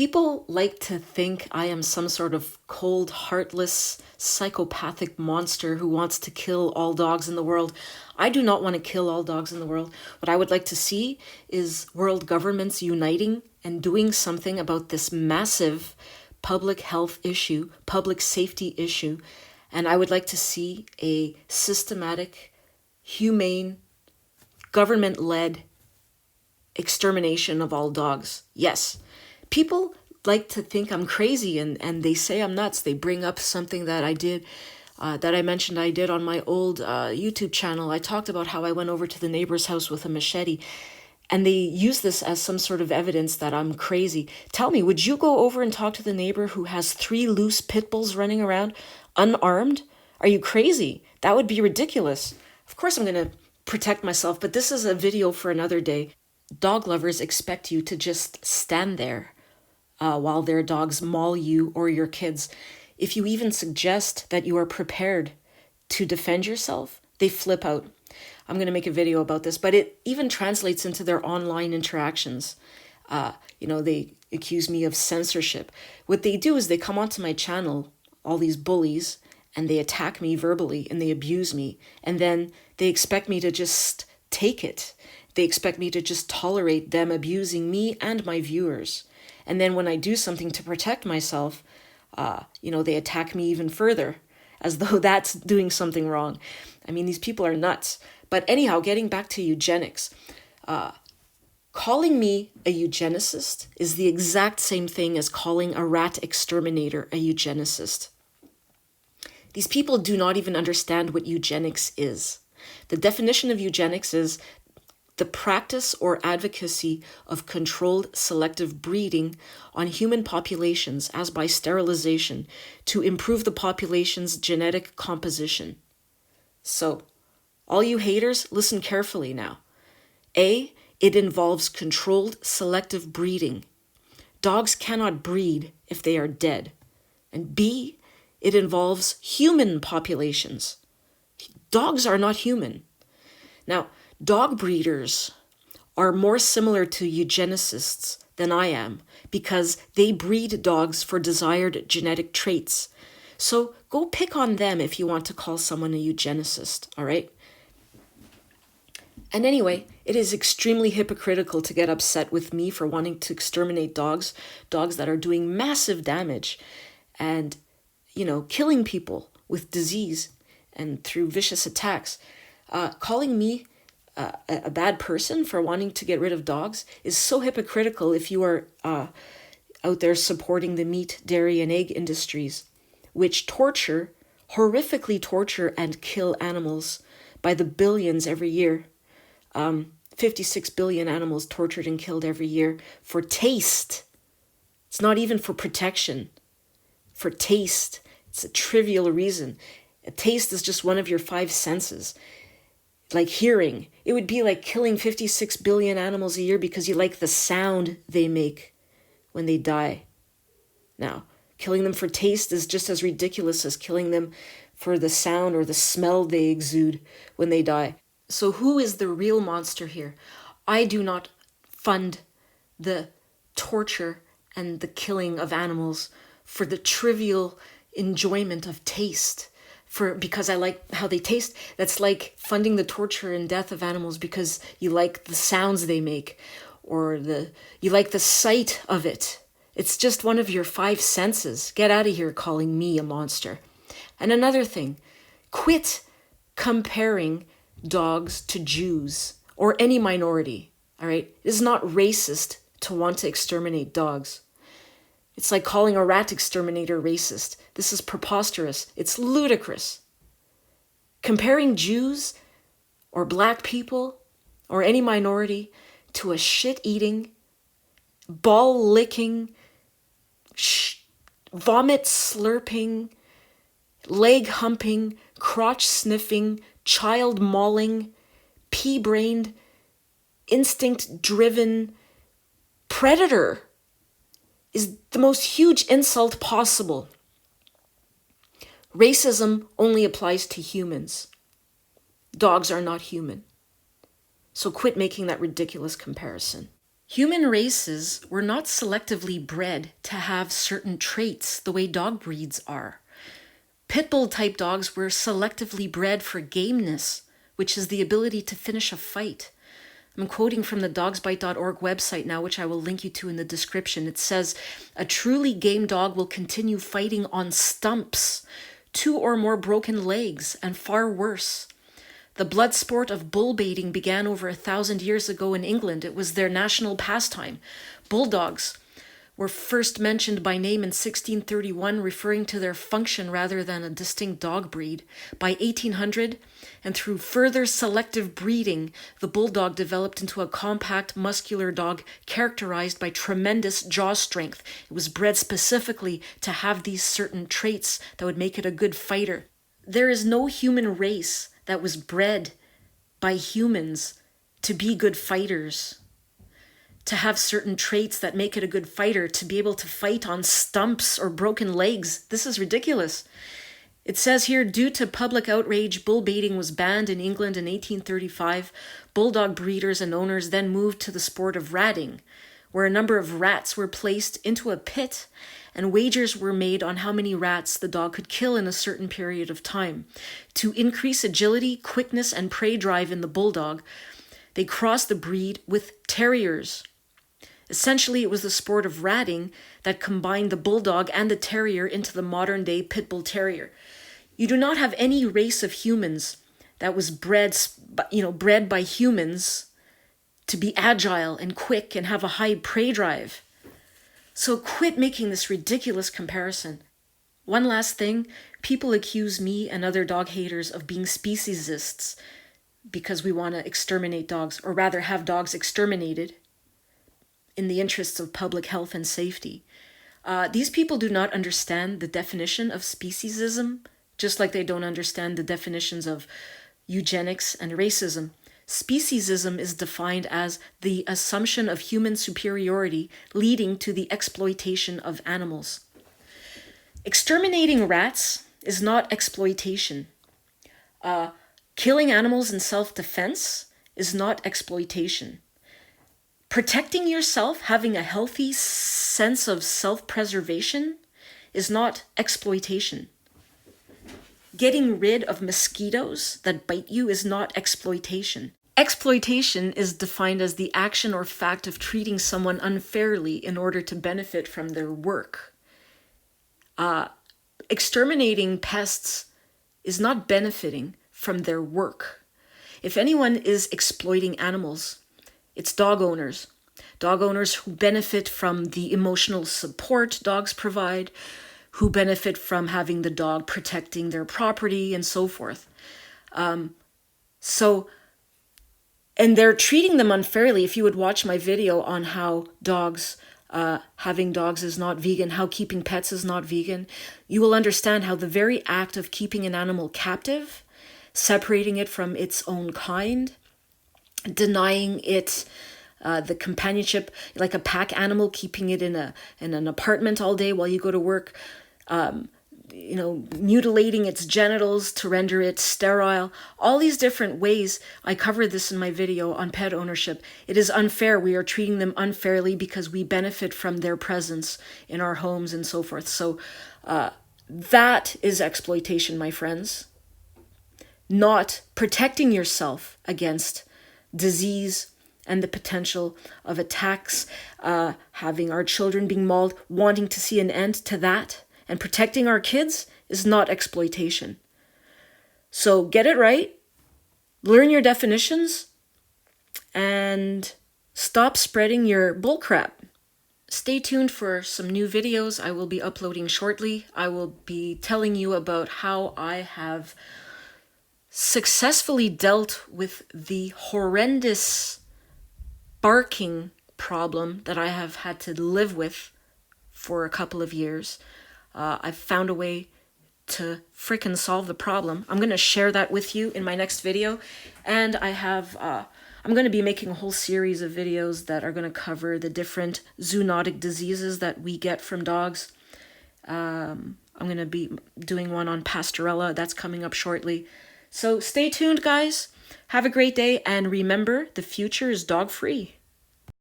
People like to think I am some sort of cold, heartless, psychopathic monster who wants to kill all dogs in the world. I do not want to kill all dogs in the world. What I would like to see is world governments uniting and doing something about this massive public health issue, public safety issue. And I would like to see a systematic, humane, government-led extermination of all dogs. Yes. People like to think I'm crazy and they say I'm nuts. They bring up something that I did, that I mentioned I did on my old YouTube channel. I talked about how I went over to the neighbor's house with a machete, and they use this as some sort of evidence that I'm crazy. Tell me, would you go over and talk to the neighbor who has 3 loose pit bulls running around unarmed? Are you crazy? That would be ridiculous. Of course I'm going to protect myself, but this is a video for another day. Dog lovers expect you to just stand there while their dogs maul you or your kids. If you even suggest that you are prepared to defend yourself, they flip out. I'm going to make a video about this, but it even translates into their online interactions. They accuse me of censorship. What they do is they come onto my channel, all these bullies, and they attack me verbally and they abuse me. And then they expect me to just take it. They expect me to just tolerate them abusing me and my viewers. And then when I do something to protect myself, they attack me even further, as though that's doing something wrong. I mean, these people are nuts. But anyhow, getting back to eugenics, calling me a eugenicist is the exact same thing as calling a rat exterminator a eugenicist. These people do not even understand what eugenics is. The definition of eugenics is the practice or advocacy of controlled selective breeding on human populations as by sterilization to improve the population's genetic composition. So, all you haters, listen carefully now. A, it involves controlled selective breeding. Dogs cannot breed if they are dead. And B, it involves human populations. Dogs are not human. Now, dog breeders are more similar to eugenicists than I am because they breed dogs for desired genetic traits. So go pick on them if you want to call someone a eugenicist, all right? And anyway, it is extremely hypocritical to get upset with me for wanting to exterminate dogs that are doing massive damage and, killing people with disease and through vicious attacks. Calling me a bad person for wanting to get rid of dogs is so hypocritical if you are out there supporting the meat, dairy, and egg industries, which horrifically torture and kill animals by the billions every year. 56 billion animals tortured and killed every year for taste. It's not even for protection. For taste. It's a trivial reason. A taste is just one of your 5 senses. Like hearing. It would be like killing 56 billion animals a year because you like the sound they make when they die. Now, killing them for taste is just as ridiculous as killing them for the sound or the smell they exude when they die. So who is the real monster here? I do not fund the torture and the killing of animals for the trivial enjoyment of taste. Because I like how they taste. That's like funding the torture and death of animals because you like the sounds they make or you like the sight of it. It's just one of your 5 senses. Get out of here calling me a monster. And another thing, quit comparing dogs to Jews or any minority, all right? It is not racist to want to exterminate dogs. It's like calling a rat exterminator racist. This is preposterous. It's ludicrous. Comparing Jews or black people or any minority to a shit-eating, ball-licking, vomit-slurping, leg-humping, crotch-sniffing, child-mauling, pea-brained, instinct-driven predator is the most huge insult possible. Racism only applies to humans. Dogs are not human. So quit making that ridiculous comparison. Human races were not selectively bred to have certain traits the way dog breeds are. Pit bull type dogs were selectively bred for gameness, which is the ability to finish a fight. I'm quoting from the dogsbite.org website now, which I will link you to in the description. It says, a truly game dog will continue fighting on stumps, 2 or more broken legs, and far worse. The blood sport of bull baiting began over 1,000 years ago in England. It was their national pastime. Bulldogs were first mentioned by name in 1631, referring to their function rather than a distinct dog breed. By 1800, and through further selective breeding, the bulldog developed into a compact, muscular dog characterized by tremendous jaw strength. It was bred specifically to have these certain traits that would make it a good fighter. There is no human race that was bred by humans to be good fighters, to have certain traits that make it a good fighter, to be able to fight on stumps or broken legs. This is ridiculous. It says here, due to public outrage, bull baiting was banned in England in 1835. Bulldog breeders and owners then moved to the sport of ratting, where a number of rats were placed into a pit and wagers were made on how many rats the dog could kill in a certain period of time. To increase agility, quickness, and prey drive in the bulldog, they crossed the breed with terriers. Essentially, it was the sport of ratting that combined the bulldog and the terrier into the modern-day pit bull terrier. You do not have any race of humans that was bred by humans to be agile and quick and have a high prey drive. So quit making this ridiculous comparison. One last thing, people accuse me and other dog haters of being speciesists because we want to exterminate dogs, or rather have dogs exterminated in the interests of public health and safety. These people do not understand the definition of speciesism, just like they don't understand the definitions of eugenics and racism. Speciesism is defined as the assumption of human superiority leading to the exploitation of animals. Exterminating rats is not exploitation. Killing animals in self-defense is not exploitation. Protecting yourself, having a healthy sense of self-preservation is not exploitation. Getting rid of mosquitoes that bite you is not exploitation. Exploitation is defined as the action or fact of treating someone unfairly in order to benefit from their work. Exterminating pests is not benefiting from their work. If anyone is exploiting animals, it's dog owners. Dog owners who benefit from the emotional support dogs provide, who benefit from having the dog protecting their property and so forth. And they're treating them unfairly. If you would watch my video on how having dogs is not vegan, how keeping pets is not vegan, you will understand how the very act of keeping an animal captive, separating it from its own kind, denying it the companionship, like a pack animal, keeping it in an apartment all day while you go to work, mutilating its genitals to render it sterile, all these different ways. I covered this in my video on pet ownership. It is unfair. We are treating them unfairly because we benefit from their presence in our homes and so forth. So that is exploitation, my friends. Not protecting yourself against disease and the potential of attacks, having our children being mauled, wanting to see an end to that, and protecting our kids is not exploitation. So get it right, learn your definitions, and stop spreading your bullcrap. Stay tuned for some new videos I will be uploading shortly. I will be telling you about how I have successfully dealt with the horrendous barking problem that I have had to live with for a couple of years. I've found a way to frickin' solve the problem. I'm going to share that with you in my next video. And I'm going to be making a whole series of videos that are going to cover the different zoonotic diseases that we get from dogs. I'm going to be doing one on Pastorella. That's coming up shortly. So stay tuned, guys. Have a great day. And remember, the future is dog-free.